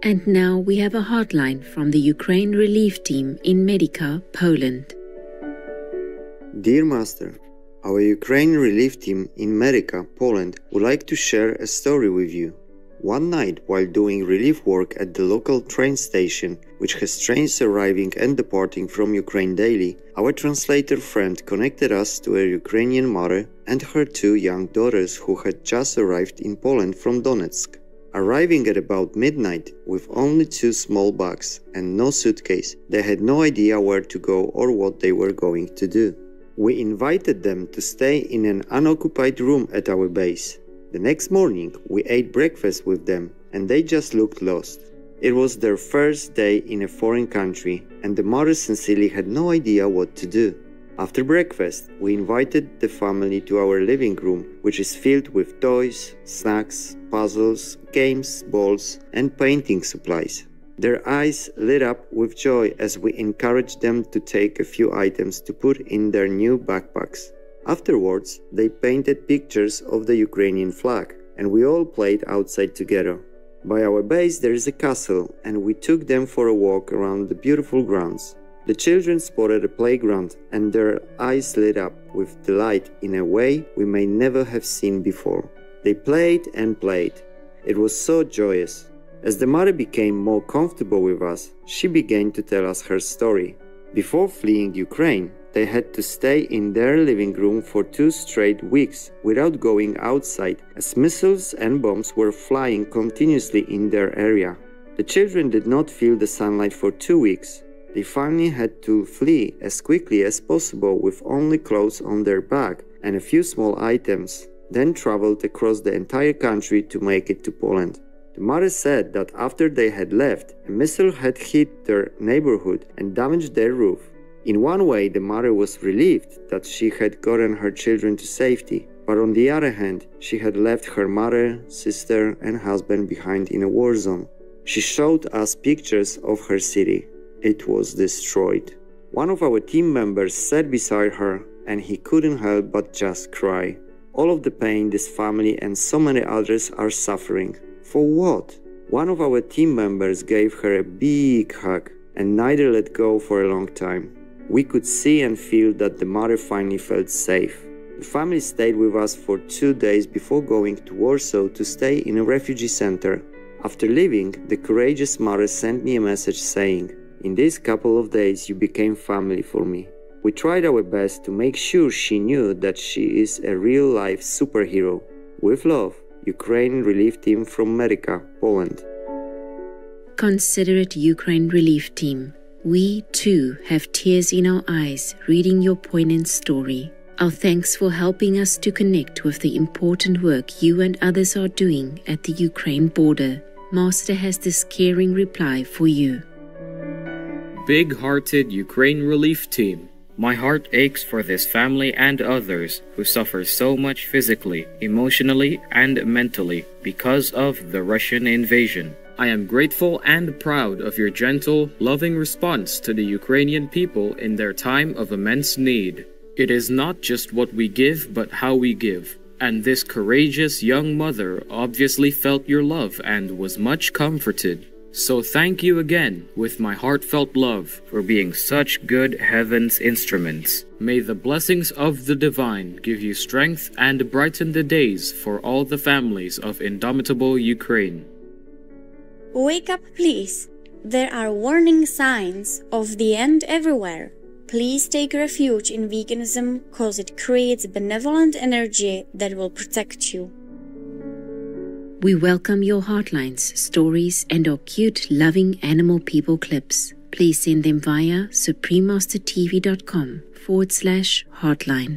And now we have a hotline from the Ukraine relief team in Medyka, Poland. Dear Master, our Ukraine relief team in Medyka, Poland would like to share a story with you. One night, while doing relief work at the local train station, which has trains arriving and departing from Ukraine daily, our translator friend connected us to a Ukrainian mother and her 2 young daughters who had just arrived in Poland from Donetsk. Arriving at about midnight with only 2 small bags and no suitcase, they had no idea where to go or what they were going to do. We invited them to stay in an unoccupied room at our base. The next morning, we ate breakfast with them, and they just looked lost. It was their first day in a foreign country, and the mother sincerely had no idea what to do. After breakfast, we invited the family to our living room, which is filled with toys, snacks, puzzles, games, balls, and painting supplies. Their eyes lit up with joy as we encouraged them to take a few items to put in their new backpacks. Afterwards, they painted pictures of the Ukrainian flag, and we all played outside together. By our base there is a castle, and we took them for a walk around the beautiful grounds. The children spotted a playground, and their eyes lit up with delight in a way we may never have seen before. They played and played. It was so joyous. As the mother became more comfortable with us, she began to tell us her story. Before fleeing Ukraine, they had to stay in their living room for 2 straight weeks without going outside, as missiles and bombs were flying continuously in their area. The children did not feel the sunlight for 2 weeks. They finally had to flee as quickly as possible with only clothes on their back and a few small items, then traveled across the entire country to make it to Poland. The mother said that after they had left, a missile had hit their neighborhood and damaged their roof. In one way, the mother was relieved that she had gotten her children to safety, but on the other hand, she had left her mother, sister, and husband behind in a war zone. She showed us pictures of her city. It was destroyed. One of our team members sat beside her, and he couldn't help but just cry. All of the pain this family and so many others are suffering. For what? One of our team members gave her a big hug, and neither let go for a long time. We could see and feel that the mother finally felt safe. The family stayed with us for 2 days before going to Warsaw to stay in a refugee center. After leaving, the courageous mother sent me a message saying, "In these couple of days you became family for me." We tried our best to make sure she knew that she is a real-life superhero. With love, Ukraine Relief Team from Medyka, Poland. Considerate Ukraine Relief Team, we too have tears in our eyes reading your poignant story. Our thanks for helping us to connect with the important work you and others are doing at the Ukraine border. Master has this caring reply for you. Big-hearted Ukraine Relief Team, my heart aches for this family and others who suffer so much physically, emotionally, and mentally because of the Russian invasion. I am grateful and proud of your gentle, loving response to the Ukrainian people in their time of immense need. It is not just what we give, but how we give. And this courageous young mother obviously felt your love and was much comforted. So thank you again, with my heartfelt love, for being such good heaven's instruments. May the blessings of the divine give you strength and brighten the days for all the families of indomitable Ukraine. Wake up, please. There are warning signs of the end everywhere. Please take refuge in veganism, cause it creates benevolent energy that will protect you. We welcome your heartlines, stories, and our cute, loving animal people clips. Please send them via suprememastertv.com/heartline.